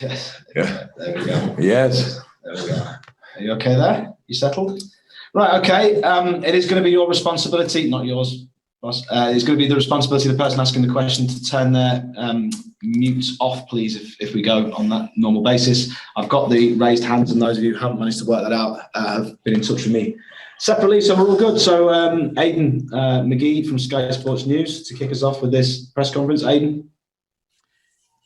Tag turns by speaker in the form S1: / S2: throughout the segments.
S1: Yes.
S2: Yeah.
S1: There we go.
S2: Yes.
S1: There we go. Are you okay there? You settled? Right, okay. It is going to be your responsibility, not yours, boss. It's going to be the responsibility of the person asking the question to turn their mute off, please, if we go on that normal basis. I've got the raised hands, and those of you who haven't managed to work that out have been in touch with me separately, so we're all good. So Aidan McGee from Sky Sports News to kick us off with this press conference. Aidan?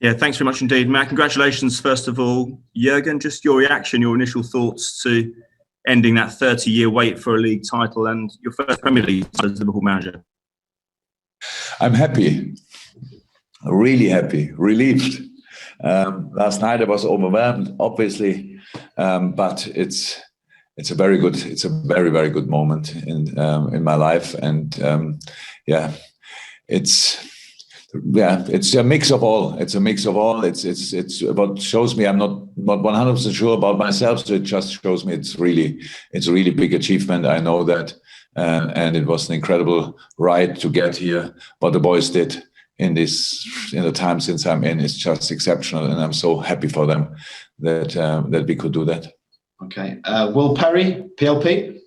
S3: Yeah, thanks very much indeed, Matt. Congratulations, first of all. Jurgen, just your reaction, your initial thoughts to ending that 30-year wait for a league title and your first Premier League as Liverpool manager.
S2: I'm happy, really happy, relieved. Last night I was overwhelmed, obviously, but it's a very very, very good moment in my life, and it's a mix of all. It's what shows me I'm not 100% sure about myself. So it just shows me it's a really big achievement. I know that, and it was an incredible ride to get here. What the boys did in the time since I'm in is just exceptional, and I'm so happy for them that we could do that.
S1: Okay, Will Perry, PLP.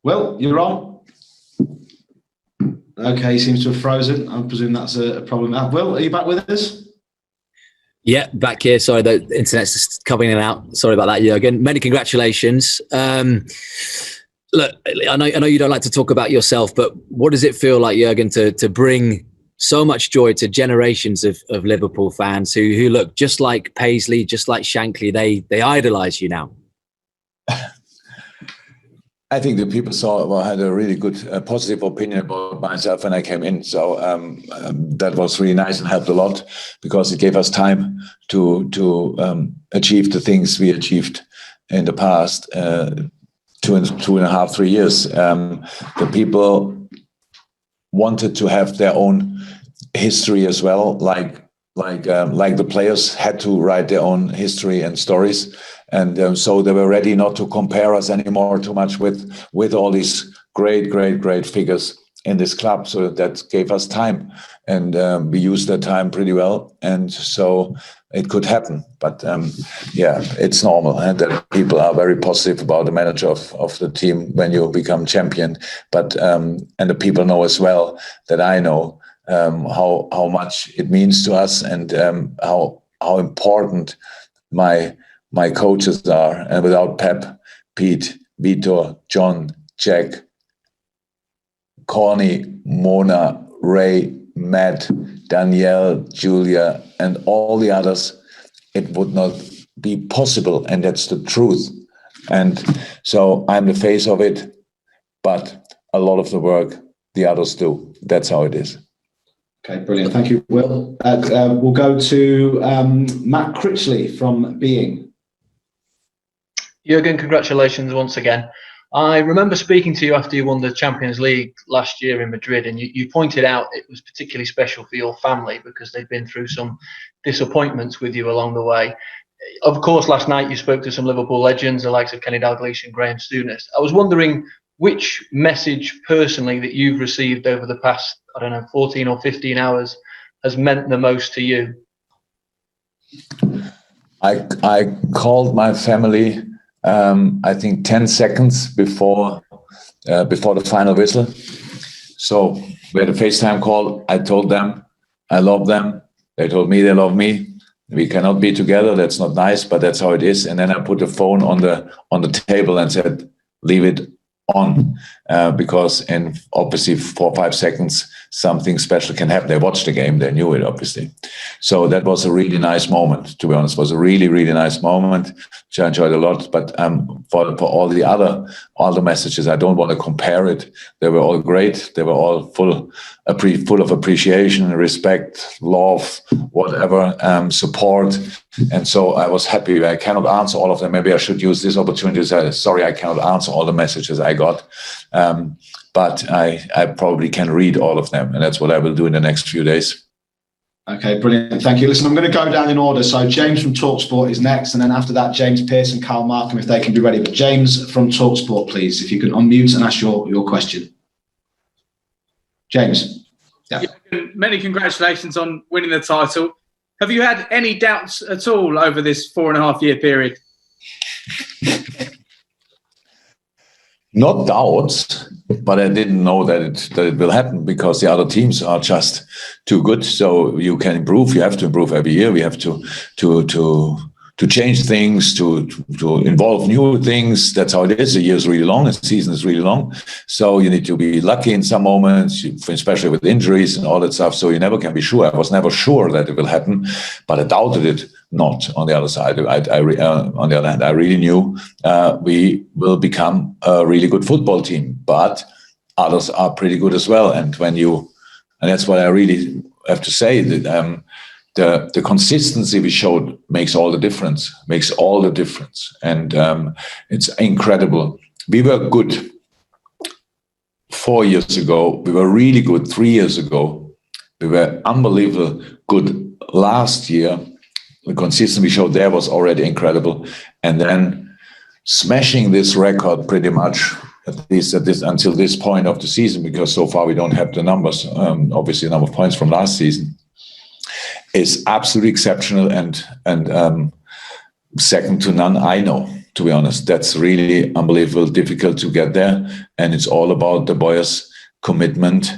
S1: Will, you're on. Okay, he seems to have frozen. I presume that's a problem. Will, are you back with us?
S4: Yeah, back here. Sorry, the internet's just coming in and out. Sorry about that, Jurgen. Many congratulations. Look, I know you don't like to talk about yourself, but what does it feel like, Jurgen, to bring so much joy to generations of Liverpool fans who look just like Paisley, just like Shankly? They idolise you now.
S2: I think the people had a really good, positive opinion about myself when I came in. So that was really nice and helped a lot, because it gave us time to achieve the things we achieved in the past 2.5, 3 years. The people wanted to have their own history as well, like the players had to write their own history and stories. And so they were ready not to compare us anymore too much with all these great figures in this club. So that gave us time, and we used that time pretty well. And so it could happen. But it's normal, and that people are very positive about the manager of the team when you become champion. But and the people know as well that I know how much it means to us, and how important my coaches are. And without Pep, Pete, Vitor, John, Jack, Corny, Mona, Ray, Matt, Danielle, Julia, and all the others, it would not be possible. And that's the truth. And so I'm the face of it, but a lot of the work the others do. That's how it is.
S1: Okay, brilliant. Thank you, Will. We'll go to Matt Critchley from Being.
S5: Jurgen, congratulations once again. I remember speaking to you after you won the Champions League last year in Madrid, and you pointed out it was particularly special for your family because they'd been through some disappointments with you along the way. Of course, last night you spoke to some Liverpool legends, the likes of Kenny Dalglish and Graham Souness. I was wondering which message personally that you've received over the past, 14 or 15 hours has meant the most to you.
S2: I called my family I think 10 seconds before the final whistle. So we had a FaceTime call. I told them I love them. They told me they love me. We cannot be together. That's not nice, but that's how it is. And then I put the phone on the table and said, leave it on, because in obviously 4 or 5 seconds something special can happen. They watched the game, they knew it obviously. So that was a really nice moment, to be honest. It was a really nice moment, which I enjoyed a lot. But for all the messages, I don't want to compare it. They were all great. They were all full of appreciation, respect, love, whatever, support. And so I was happy. I cannot answer all of them. Maybe I should use this opportunity to say, sorry, I cannot answer all the messages I got. But I probably can read all of them. And that's what I will do in the next few days.
S1: Okay, brilliant. Thank you. Listen, I'm going to go down in order. So James from TalkSport is next. And then after that, James Pearce and Carl Markham, if they can be ready. But James from TalkSport, please, if you can unmute and ask your question. James.
S6: Yeah. Many congratulations on winning the title. Have you had any doubts at all over this 4.5-year period?
S2: Not doubts, but I didn't know that it will happen because the other teams are just too good. So you can improve. You have to improve every year. We have to change things, to involve new things. That's how it is. The year is really long. The season is really long. So you need to be lucky in some moments, especially with injuries and all that stuff. So you never can be sure. I was never sure that it will happen, but I doubted it not. On the other side, on the other hand, I really knew we will become a really good football team, but others are pretty good as well. And that's what I really have to say, that the consistency we showed makes all the difference. And it's incredible. We were good 4 years ago. We were really good 3 years ago. We were unbelievable good last year. The consistency we showed there was already incredible. And then smashing this record pretty much, at least until this point of the season, because so far we don't have the numbers, obviously the number of points from last season, is absolutely exceptional and second to none, I know, to be honest. That's really unbelievable, difficult to get there. And it's all about the boys' commitment,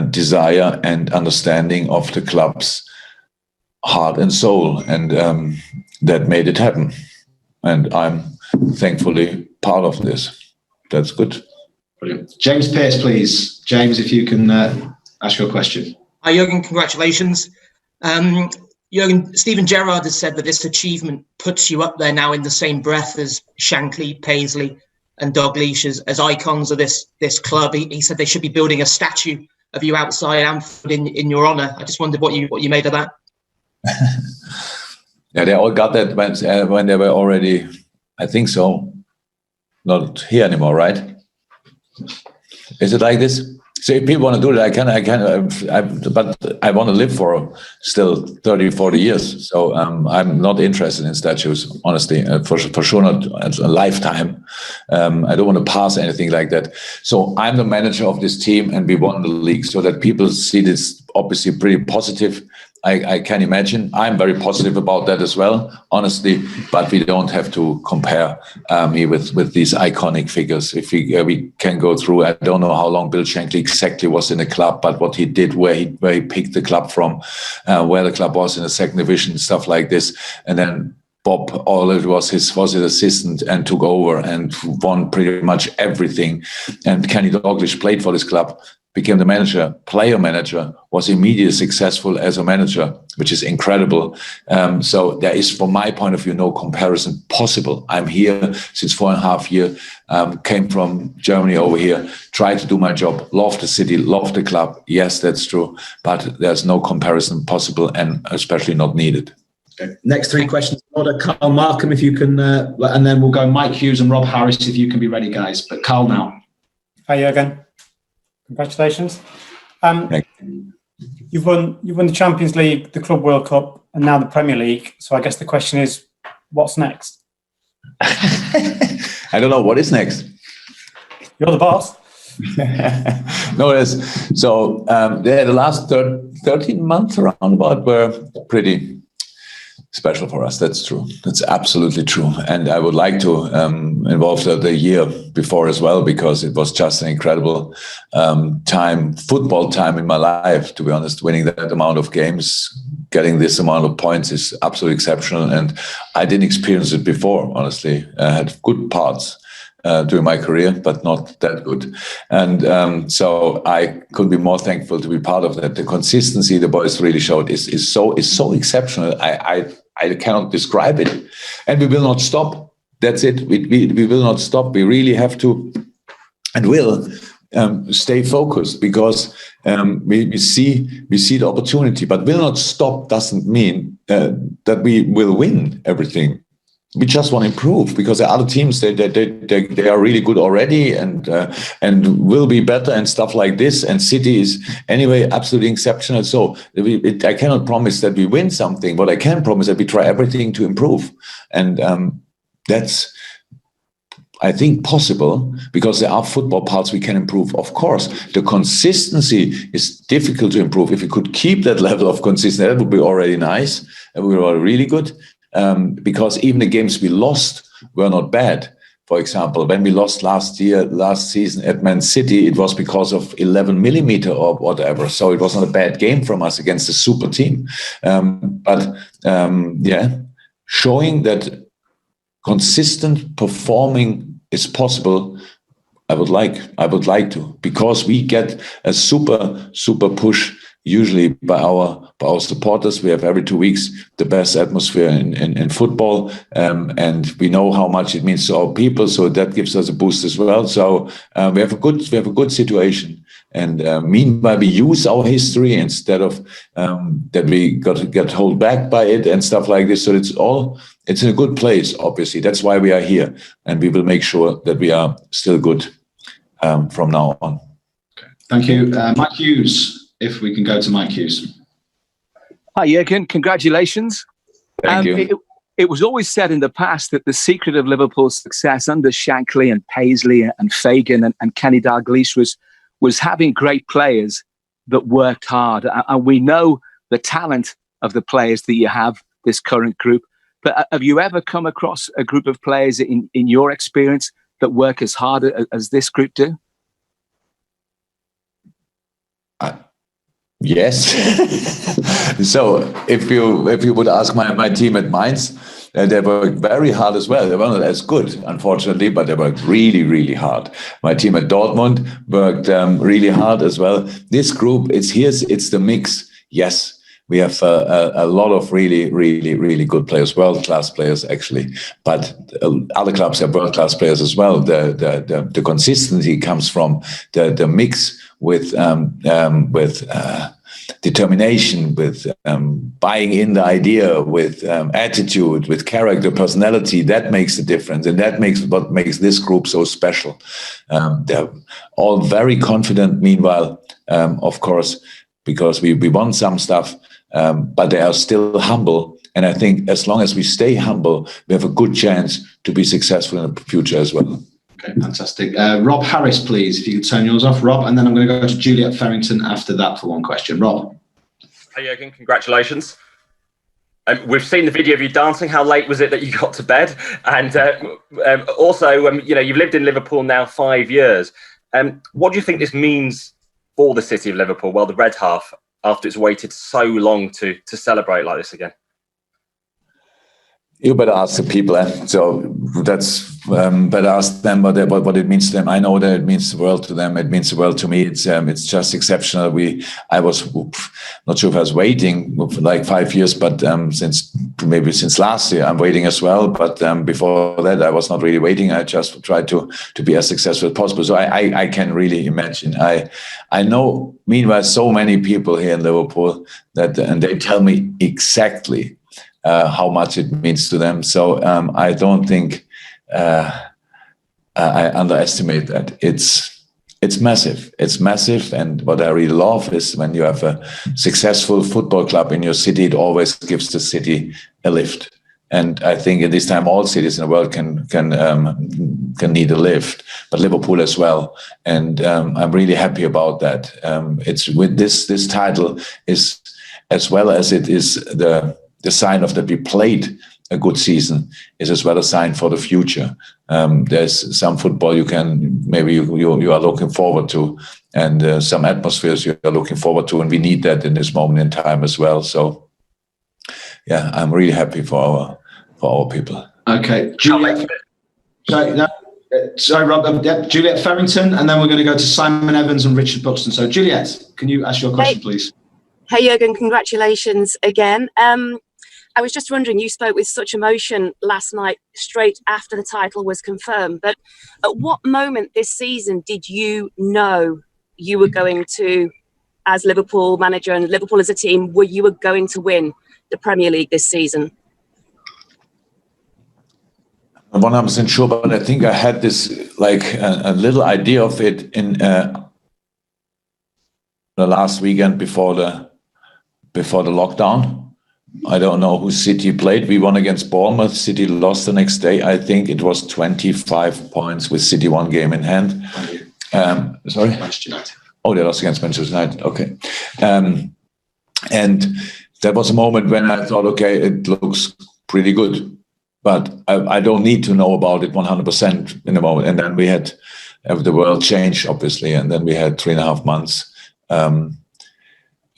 S2: desire and understanding of the club's heart and soul. And that made it happen. And I'm thankfully part of this. That's good.
S1: Brilliant. James Pearce, please. James, if you can ask your question.
S7: Hi, Jurgen. Congratulations. Jurgen, Steven Gerrard has said that this achievement puts you up there now in the same breath as Shankly, Paisley and Dalglish as icons of this club. He said they should be building a statue of you outside Anfield in your honour. I just wondered what you made of that.
S2: Yeah, they all got that when they were already, I think so, not here anymore, right? Is it like this? So if people want to do it, I can, but I want to live for still 30, 40 years. So I'm not interested in statues, honestly, for sure not a lifetime. I don't want to pass anything like that. So I'm the manager of this team and we won the league, so that people see this obviously pretty positive. I can imagine. I'm very positive about that as well, honestly, but we don't have to compare me with these iconic figures. If we can go through, I don't know how long Bill Shankly exactly was in the club, but what he did, where he picked the club from, where the club was in the second division, stuff like this. And then Bob, all it was his assistant and took over and won pretty much everything. And Kenny Dalglish played for this club, became the manager, player manager, was immediately successful as a manager, which is incredible. So there is, from my point of view, no comparison possible. I'm here since 4.5 years, came from Germany over here, tried to do my job, love the city, love the club. Yes, that's true, but there's no comparison possible and especially not needed.
S1: Okay. Next 3 questions in order. Carl Markham, if you can, and then we'll go Mike Hughes and Rob Harris, if you can be ready, guys. But Carl now.
S8: Hi, Jurgen. Congratulations. You've won the Champions League, the Club World Cup, and now the Premier League. So I guess the question is, what's next?
S2: I don't know. What is next?
S8: You're the boss.
S2: No, it is. So the last 13 months around about were pretty special for us. That's true. That's absolutely true. And I would like to involve the year before as well, because it was just an incredible football time in my life, to be honest. Winning that amount of games, getting this amount of points is absolutely exceptional. And I didn't experience it before, honestly. I had good parts during my career, but not that good. And so I could be more thankful to be part of that. The consistency the boys really showed is so exceptional. I cannot describe it. And we will not stop. That's it. We will not stop. We really have to and will stay focused, because we see the opportunity, but will not stop doesn't mean that we will win everything. We just want to improve, because the other teams, they are really good already and will be better and stuff like this. And City is anyway absolutely exceptional. So I cannot promise that we win something, but I can promise that we try everything to improve. And that's I think, possible, because there are football parts we can improve. Of course, the consistency is difficult to improve. If we could keep that level of consistency, that would be already nice. And we were really good, because even the games we lost were not bad. For example, when we lost last season at Man City, it was because of 11 millimeter or whatever. So it was not a bad game from us against a super team. Showing that consistent performing is possible, I would like to, because we get a super push usually by our supporters. We have every 2 weeks the best atmosphere in football, and we know how much it means to our people. So that gives us a boost as well. So we have a good situation. And meanwhile, we use our history instead of that we got to get held back by it and stuff like this. So it's in a good place, obviously. That's why we are here. And we will make sure that we are still good from now on.
S1: Okay. Thank you. Mike Hughes, if we can go to Mike Hughes.
S9: Hi, Jurgen. Congratulations.
S2: Thank you.
S9: It was always said in the past that the secret of Liverpool's success under Shankly and Paisley and Fagan and Kenny Dalglish was having great players that worked hard. And we know the talent of the players that you have, this current group. But have you ever come across a group of players in your experience that work as hard as this group do?
S2: Yes. So if you would ask my team at Mainz, they worked very hard as well. They were not as good, unfortunately, but they worked really, really hard. My team at Dortmund worked really hard as well. This group, it's the mix. Yes, we have a lot of really, really, really good players, world-class players, actually. But other clubs have world-class players as well. The consistency comes from the mix with determination, with buying in the idea, with attitude, with character, personality. That makes the difference, and that makes what makes this group so special. They're all very confident. Meanwhile, of course, because we won some stuff, but they are still humble. And I think as long as we stay humble, we have a good chance to be successful in the future as well.
S1: Okay, fantastic. Rob Harris, please, if you could turn yours off, Rob, and then I'm going to go to Juliet Farrington after that for one question. Rob.
S10: Hi, Jurgen. Congratulations. We've seen the video of you dancing. How late was it that you got to bed? And also, you've lived in Liverpool now 5 years. What do you think this means for the city of Liverpool? Well, the red half, after it's waited so long to celebrate like this again.
S2: You better ask the people. So that's better ask them what it means to them. I know that it means the world to them. It means the world to me. It's just exceptional. I was not sure if I was waiting for like 5 years, but since last year I'm waiting as well. But before that I was not really waiting. I just tried to be as successful as possible. So I can really imagine. I know. Meanwhile, so many people here in Liverpool and they tell me exactly how much it means to them. So I don't think I underestimate that. It's massive. It's massive. And what I really love is when you have a successful football club in your city, it always gives the city a lift. And I think at this time, all cities in the world can need a lift, but Liverpool as well. And I'm really happy about that. It's with this title is, as well as it is the sign of that we played a good season, is as well a sign for the future. There's some football you are looking forward to, and some atmospheres you are looking forward to, and we need that in this moment in time as well. So, yeah, I'm really happy for our people.
S1: Okay, Juliet. Sorry, Rob. Juliet Farrington, and then we're going to go to Simon Evans and Richard Buxton. So, Juliet, can you ask your question, please?
S11: Hey, Jurgen, congratulations again. I was just wondering, you spoke with such emotion last night, straight after the title was confirmed. But at what moment this season did you know you were going to, as Liverpool manager and Liverpool as a team, you were going to win the Premier League this season?
S2: I'm 100% sure, but I think I had this like a little idea of it in the last weekend before the lockdown. I don't know who City played. We won against Bournemouth. City lost the next day. I think it was 25 points with City one game in hand. Sorry?
S1: Manchester United.
S2: Oh, they lost against Manchester United. Okay. And that was a moment when I thought, okay, it looks pretty good. But I don't need to know about it 100% in the moment. And then we had the world changed, obviously. And then we had 3.5 months in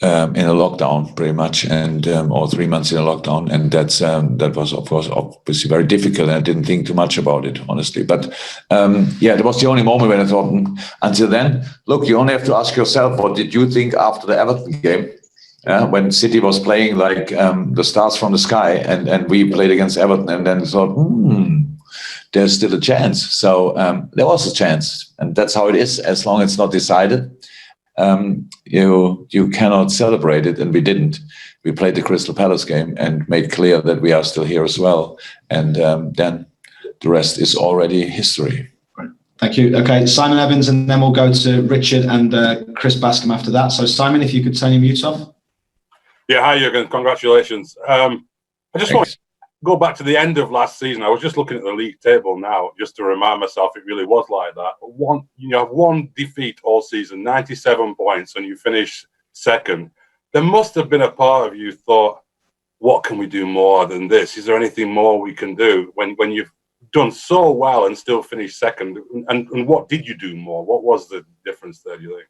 S2: a lockdown, pretty much, and or 3 months in a lockdown. And that was, of course, obviously very difficult. And I didn't think too much about it, honestly. But that was the only moment when I thought, until then, look, you only have to ask yourself, what did you think after the Everton game? When City was playing like the stars from the sky, and we played against Everton, and then thought, there's still a chance. So there was a chance, and that's how it is. As long as it's not decided, you cannot celebrate it, and we didn't. We played the Crystal Palace game and made clear that we are still here as well, and then the rest is already history.
S1: Thank you. Okay, Simon Evans, and then we'll go to Richard and Chris Bascom after that. So Simon, if you could turn your mute off.
S12: Yeah, hi Jurgen, congratulations. I just want to go back to the end of last season. I was just looking at the league table now, just to remind myself it really was like that. You have one defeat all season, 97 points, and you finish second. There must have been a part of you thought, what can we do more than this? Is there anything more we can do when you've done so well and still finished second? And what did you do more? What was the difference there, do you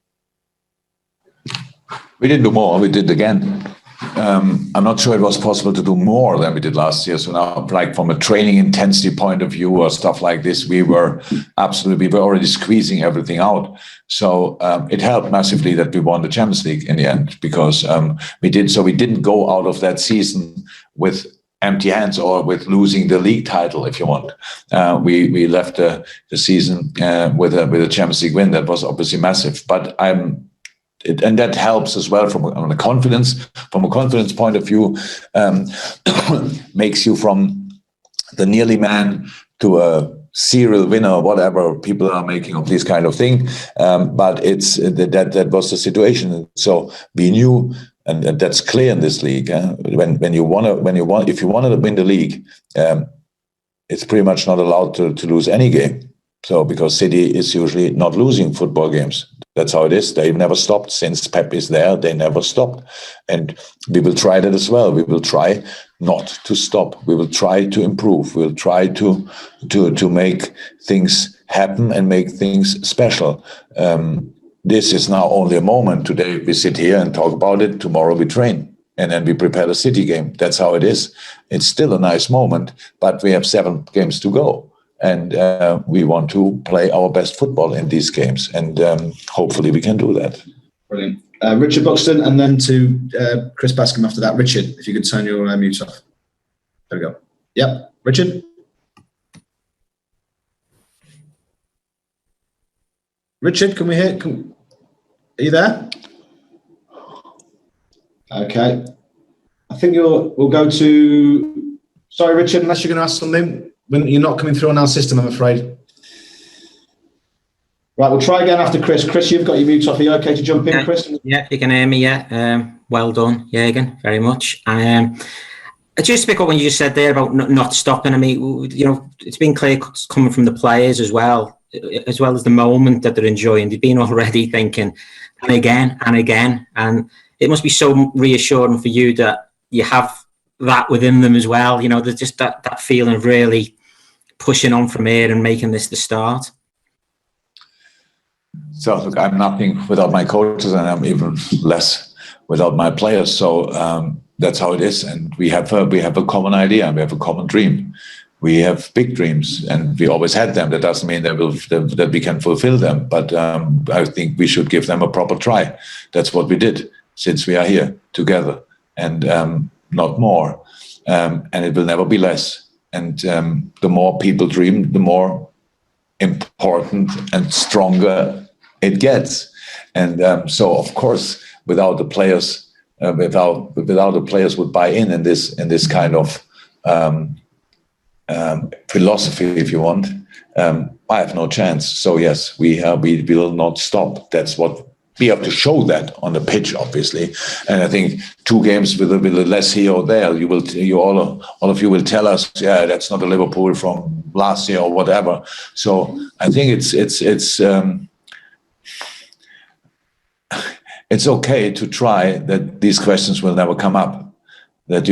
S12: think?
S2: We didn't do more, we did again. I'm not sure it was possible to do more than we did last year. So now, like from a training intensity point of view or stuff like this, we were already squeezing everything out. So it helped massively that we won the Champions League in the end, because we didn't go out of that season with empty hands or with losing the league title, if you want. We left the season with a Champions League win. That was obviously massive, but and that helps as well from a confidence point of view. Makes you from the nearly man to a serial winner, whatever people are making of this kind of thing. But it's that was the situation. So we knew, and that's clear in this league. If you want to win the league, it's pretty much not allowed to lose any game. So because City is usually not losing football games. That's how it is. They've never stopped since Pep is there. They never stopped. And we will try that as well. We will try not to stop. We will try to improve. We'll try to make things happen and make things special. This is now only a moment. Today we sit here and talk about it. Tomorrow we train. And then we prepare the City game. That's how it is. It's still a nice moment, but we have 7 games to go. And we want to play our best football in these games, and hopefully we can do that.
S1: Brilliant. Richard Buxton, and then to Chris Bascom after that. Richard, if you could turn your mute off. There we go. Yep, Richard. Richard, can we hear? Are you there? Okay. I think we'll go to. Sorry, Richard, unless you're going to ask something. You're not coming through on our system, I'm afraid. Right, we'll try again after Chris. Chris, you've got your mute off. Are you okay to jump in, Chris?
S13: Yeah, you can hear me, yeah. Well done, Jurgen, very much. Just to pick up what you just said there about not stopping. I mean, it's been clear coming from the players as well as the moment that they're enjoying. They've been already thinking, and again, and it must be so reassuring for you that you have that within them as well. There's just that feeling of really pushing on from here and making this the start.
S2: So look, I'm nothing without my coaches, and I'm even less without my players. So that's how it is. And we have a common idea, and we have a common dream. We have big dreams, and we always had them. That doesn't mean that we can fulfill them, but I think we should give them a proper try. That's what we did since we are here together, and not more. And it will never be less. And the more people dream, the more important and stronger it gets. And so, of course, without the players, without the players would buy in this kind of philosophy, if you want, I have no chance. So yes, we will not stop. That's what be able to show that on the pitch, obviously. And I think 2 games with a less here or there, all of you will tell us, yeah, that's not a Liverpool from last year or whatever. So I think it's okay to try that these questions will never come up. That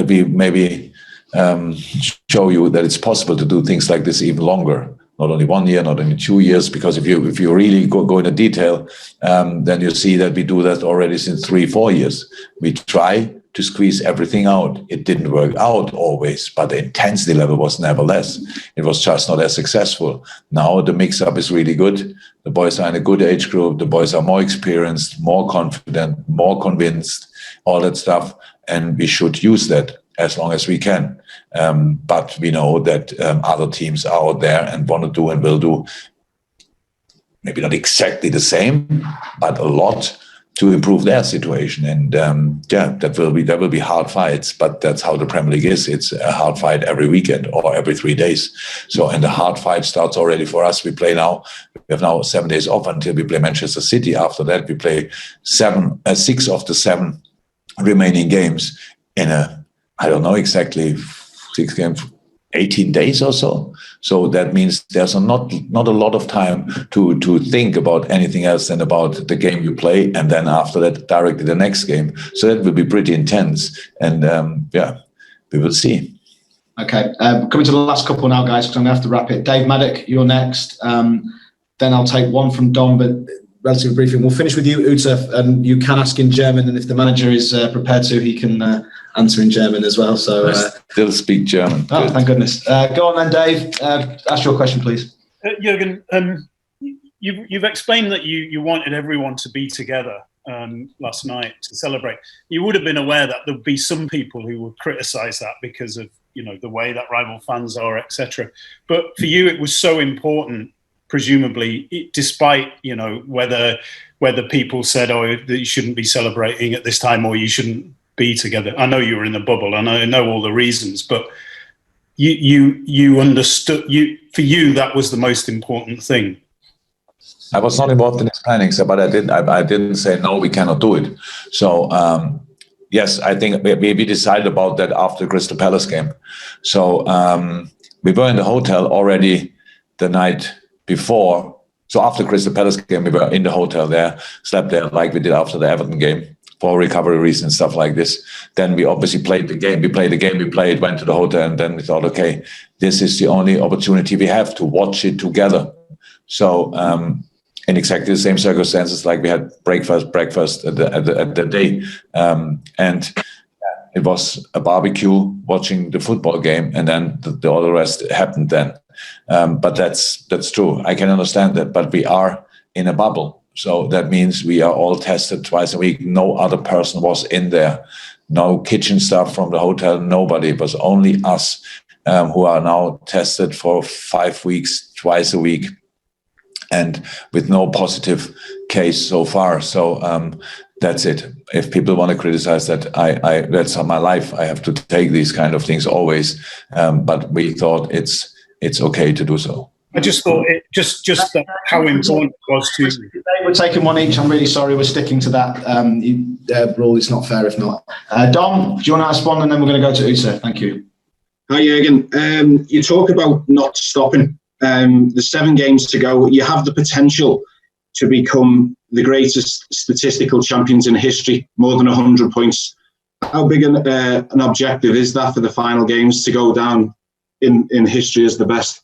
S2: we maybe show you that it's possible to do things like this even longer. Not only 1 year, not only 2 years, because if you really go into detail, then you see that we do that already since 3-4 years. We try to squeeze everything out. It didn't work out always, but the intensity level was never less. It was just not as successful. Now the mix-up is really good. The boys are in a good age group. The boys are more experienced, more confident, more convinced, all that stuff. And we should use that as long as we can. But we know that other teams are out there and want to do and will do maybe not exactly the same, but a lot to improve their situation. And that will be hard fights, but that's how the Premier League is. It's a hard fight every weekend or every 3 days. So, and the hard fight starts already for us. We have now 7 days off until we play Manchester City. After that, we play 6 of the 7 remaining games in I don't know exactly, 6 games, 18 days or so. So that means there's not a lot of time to think about anything else than about the game you play, and then after that, directly the next game. So that will be pretty intense, and we will see.
S1: Okay, coming to the last couple now, guys, because I'm going to have to wrap it. Dave Maddock, you're next. Then I'll take one from Dom, but relatively briefly. We'll finish with you, Uta, and you can ask in German, and if the manager is prepared to, he can answer in German as well. So
S2: I still speak German.
S1: Oh, thank goodness. Go on then, Dave. Ask your question, please.
S14: Jurgen, you've explained that you wanted everyone to be together last night to celebrate. You would have been aware that there would be some people who would criticise that because of the way that rival fans are, etc. But for you, it was so important, presumably, despite whether people said, "Oh, that you shouldn't be celebrating at this time," or "You shouldn't be together." I know you were in the bubble, and I know all the reasons, but you understood. For you, that was the most important thing.
S2: I was not involved in this planning, but I didn't say no, we cannot do it. So yes, I think we decided about that after the Crystal Palace game. So we were in the hotel already the night before. So after the Crystal Palace game, we were in the hotel there, slept there like we did after the Everton game for recovery reasons, stuff like this. Then we obviously played the game. We played, went to the hotel, and then we thought, okay, this is the only opportunity we have to watch it together. So in exactly the same circumstances, like we had breakfast at the day, and it was a barbecue, watching the football game, and then all the rest happened then. But that's true. I can understand that, but we are in a bubble. So that means we are all tested twice a week. No other person was in there. No kitchen staff from the hotel, nobody. It was only us who are now tested for 5 weeks, twice a week, and with no positive case so far. So that's it. If people want to criticize that, that's my life. I have to take these kind of things always. But we thought it's okay to do so.
S14: I just thought just that how important it was to you.
S1: We're taking one each. I'm really sorry. We're sticking to that rule. It's not fair if not. Dom, do you want to ask one, and then we're going to go to Uta? Thank you.
S15: Hi, Jurgen. You talk about not stopping. There's 7 games to go. You have the potential to become the greatest statistical champions in history, more than 100 points. How big an objective is that for the final games to go down in history as the best?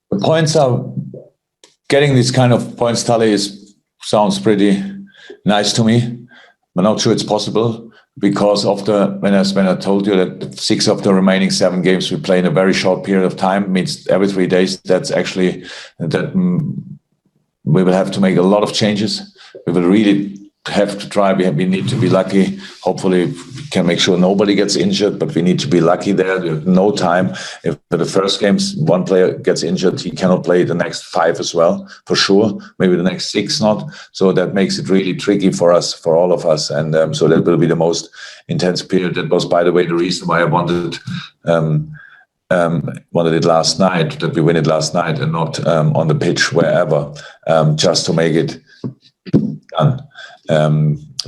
S2: The points are getting this kind of points tally sounds pretty nice to me. I'm not sure it's possible because of when I told you that 6 of the remaining 7 games we play in a very short period of time, means every 3 days. That's actually that we will have to make a lot of changes. We will really have to try. We need to be lucky. Hopefully we can make sure nobody gets injured, but we need to be lucky there. We have no time. If the first games, one player gets injured, he cannot play the next 5 as well, for sure. Maybe the next 6 not. So that makes it really tricky for us, for all of us. And so that will be the most intense period. That was, by the way, the reason why I wanted what I did last night, that we win it last night and not on the pitch, wherever, just to make it done.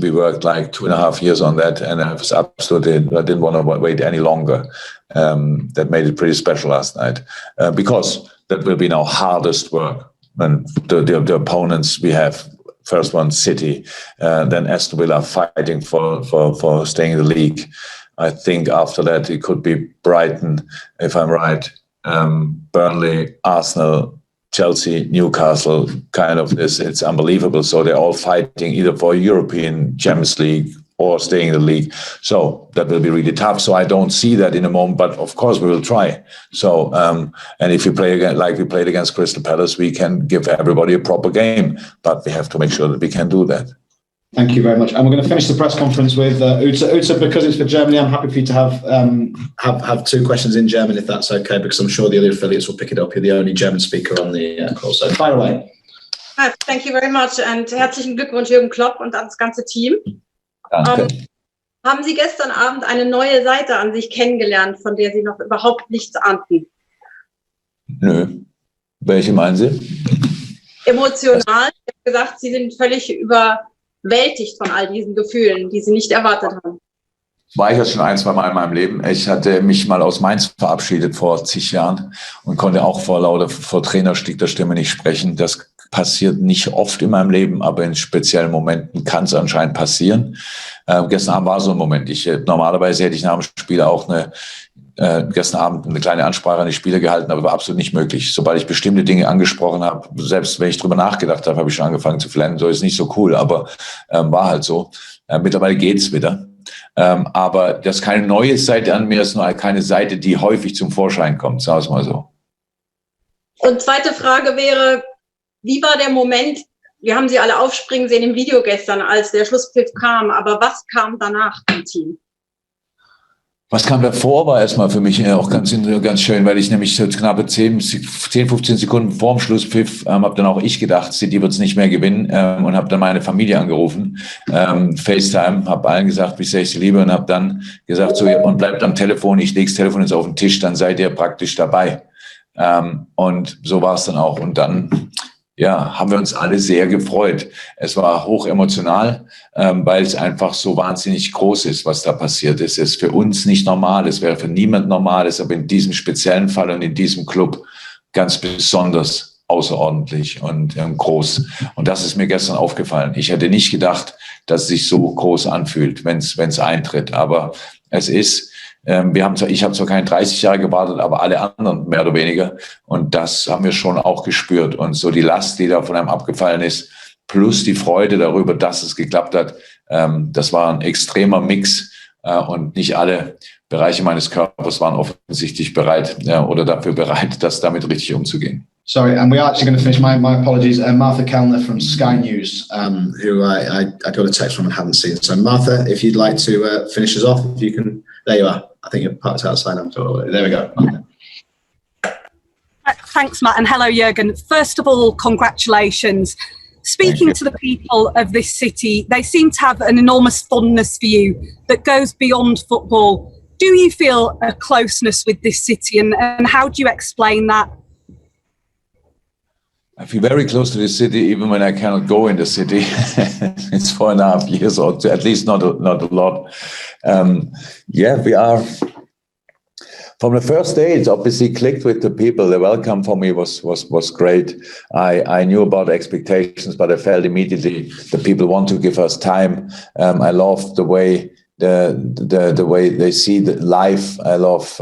S2: We worked like 2.5 years on that, and I didn't want to wait any longer. That made it pretty special last night, because that will be our hardest work. And the opponents we have, first one City, then Aston Villa fighting for staying in the league. I think after that it could be Brighton, if I'm right, Burnley, Arsenal, Chelsea, Newcastle, kind of this. It's unbelievable. So they're all fighting either for European Champions League or staying in the league. So that will be really tough. So I don't see that in a moment, but of course we will try. So, and if we play again, like we played against Crystal Palace, we can give everybody a proper game, but we have to make sure that we can do that.
S1: Thank you very much. And we're going to finish the press conference with Uta, because it's for Germany. I'm happy for you to have 2 questions in German, if that's okay, because I'm sure the other affiliates will pick it up. You're the only German speaker on the call. So fire away.
S16: Hi, thank you very much and herzlichen Glückwunsch Jürgen Klopp und ans ganze Team. Haben Sie gestern Abend eine neue Seite an sich kennengelernt, von der Sie noch überhaupt nichts ahnten?
S2: Nö. Welche meinen Sie?
S16: Emotional. Ich habe gesagt, Sie sind völlig überwältigt von all diesen Gefühlen, die Sie nicht erwartet haben.
S2: War ich das schon 1-2 Mal in meinem Leben. Ich hatte mich mal aus Mainz verabschiedet vor zig Jahren und konnte auch vor trainerstickter Stimme nicht sprechen. Das passiert nicht oft in meinem Leben, aber in speziellen Momenten kann es anscheinend passieren. Gestern Abend war so ein Moment. Normalerweise hätte ich nach dem Spiel auch gestern Abend eine kleine Ansprache an die Spieler gehalten, aber war absolut nicht möglich. Sobald ich bestimmte Dinge angesprochen habe, selbst wenn ich drüber nachgedacht habe, habe ich schon angefangen zu flennen. So ist nicht so cool, aber war halt so. Mittlerweile geht's wieder. Aber das ist keine neue Seite an mir, das ist nur keine Seite, die häufig zum Vorschein kommt, sagen wir es mal so.
S16: Und zweite Frage wäre, wie war der Moment, wir haben Sie alle aufspringen sehen im Video gestern, als der Schlusspfiff kam, aber was kam danach im Team?
S2: Was kam davor, war erstmal für mich auch ganz schön, weil ich nämlich knappe 10-15 Sekunden vor dem Schlusspfiff habe dann auch ich gedacht, City wird es nicht mehr gewinnen, und habe dann meine Familie angerufen, FaceTime, habe allen gesagt, wie sehr ich sie liebe, und habe dann gesagt, so, und bleibt am Telefon, ich lege das Telefon jetzt auf den Tisch, dann seid ihr praktisch dabei. Und so war es dann auch. Und dann haben wir uns alle sehr gefreut. Es war hoch emotional, weil es einfach so wahnsinnig groß ist, was da passiert ist. Es ist für uns nicht normal, es wäre für niemand normal, es ist aber in diesem speziellen Fall und in diesem Club ganz besonders außerordentlich und groß. Und das ist mir gestern aufgefallen. Ich hätte nicht gedacht, dass es sich so groß anfühlt, wenn es eintritt. Aber es ist, ich habe zwar keine 30 Jahre gewartet, aber alle anderen mehr oder weniger. Und das haben wir schon auch gespürt. Und so die Last, die da von einem abgefallen ist, plus die Freude darüber, dass es geklappt hat, das war ein extremer Mix. Und nicht alle Bereiche meines Körpers waren offensichtlich bereit oder dafür bereit, damit richtig umzugehen.
S1: Sorry, and we are actually going to finish. My apologies. Martha Kellner from Sky News, who I got a text from and hadn't seen. So Martha, if you'd like to finish us off, if you can. There you are. I think you're parked outside. There we go.
S17: Thanks, Matt, and hello, Jurgen. First of all, congratulations. Speaking to the people of this city, they seem to have an enormous fondness for you that goes beyond football. Do you feel a closeness with this city, and how do you explain that?
S2: I feel very close to the city, even when I cannot go in the city. It's 4.5 years, or at least not a lot. We are. From the first day, it's obviously clicked with the people. The welcome for me was great. I knew about expectations, but I felt immediately the people want to give us time. I love the way the way they see the life. I love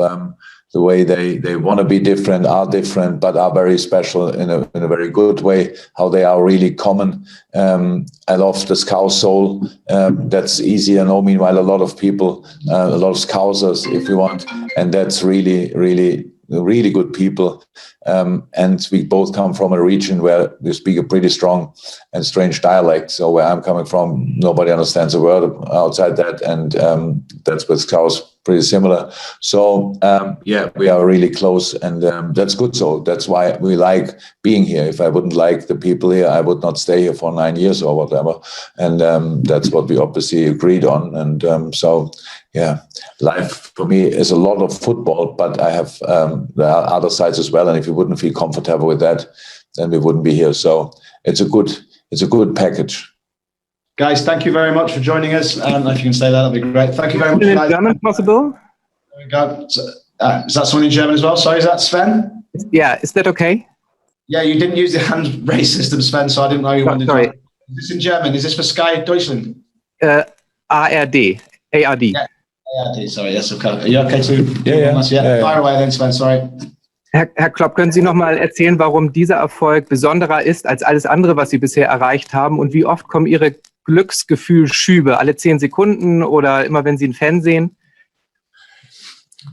S2: the way they want to be different, are different, but are very special in a very good way, how they are really common. I love the Scouse soul. That's easy. Meanwhile, a lot of people, a lot of Scousers, if you want, and that's really, really, really good people. And we both come from a region where we speak a pretty strong and strange dialect. So where I'm coming from, nobody understands a word outside that. And that's what Scouse pretty similar. So yeah, we are really close, and that's good. So that's why we like being here. If I wouldn't like the people here, I would not stay here for 9 years or whatever. And that's what we obviously agreed on. And so yeah, life for me is a lot of football, but I have there are other sides as well. And if you wouldn't feel comfortable with that, then we wouldn't be here. So it's a good package.
S1: Guys, thank you very much for joining us. If you can say that, that'd be great. Thank you very much.
S18: In German, possible?
S1: There we go. Is that someone in German as well? Sorry, is that Sven?
S18: Yeah, is that okay?
S1: Yeah, you didn't use the hand raise system, Sven, so I didn't know you wanted
S18: sorry.
S1: to. Is this in German? Is this for Sky Deutschland?
S18: ARD. ARD.
S1: Yeah, ARD, sorry, yes, okay. Are you okay to?
S2: Yeah.
S1: Fire away then, Sven, sorry.
S18: Herr Klopp, können Sie noch mal erzählen, warum dieser Erfolg besonderer ist als alles andere, was Sie bisher erreicht haben? Und wie oft kommen Ihre Glücksgefühlschübe? Alle 10 Sekunden oder immer, wenn Sie einen Fan sehen?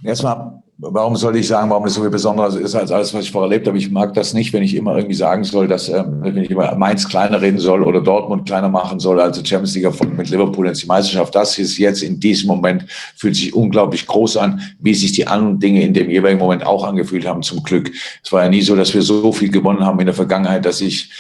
S2: Erstmal, warum soll ich sagen, warum es so viel Besonderes ist als alles, was ich vorher erlebt habe? Ich mag das nicht, wenn ich immer irgendwie sagen soll, dass wenn ich immer Mainz kleiner reden soll oder Dortmund kleiner machen soll, als die Champions League Erfolg mit Liverpool in die Meisterschaft. Das ist jetzt in diesem Moment, fühlt sich unglaublich groß an, wie sich die anderen Dinge in dem jeweiligen Moment auch angefühlt haben, zum Glück. Es war ja nie so, dass wir so viel gewonnen haben in der Vergangenheit, dass ich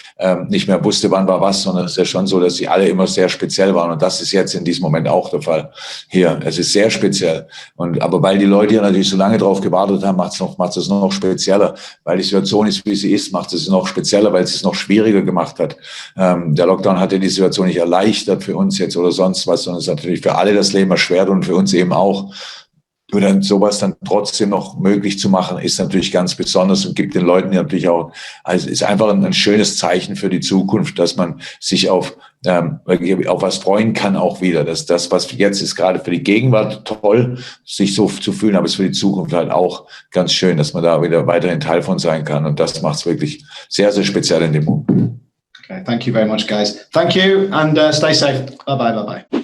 S2: nicht mehr wusste, wann war was, sondern es ist ja schon so, dass sie alle immer sehr speziell waren. Und das ist jetzt in diesem Moment auch der Fall hier. Es ist sehr speziell. Aber weil die Leute hier natürlich so lange drauf gewartet haben, macht es noch spezieller. Weil die Situation ist, wie sie ist, macht es noch spezieller, weil es es noch schwieriger gemacht hat. Der Lockdown hat ja die Situation nicht erleichtert für uns jetzt oder sonst was, sondern es ist natürlich für alle das Leben erschwert und für uns eben auch. Nur dann sowas dann trotzdem noch möglich zu machen, ist natürlich ganz besonders und gibt den Leuten natürlich auch, also ist einfach ein schönes Zeichen für die Zukunft, dass man sich auf was freuen kann auch wieder. Dass das, was jetzt ist, gerade für die Gegenwart toll, sich so zu fühlen, aber es ist für die Zukunft halt auch ganz schön, dass man da wieder weiterhin Teil von sein kann. Und das macht es wirklich sehr, sehr speziell in dem Moment.
S1: Okay, thank you very much, guys. Thank you and stay safe. Bye-bye, bye-bye.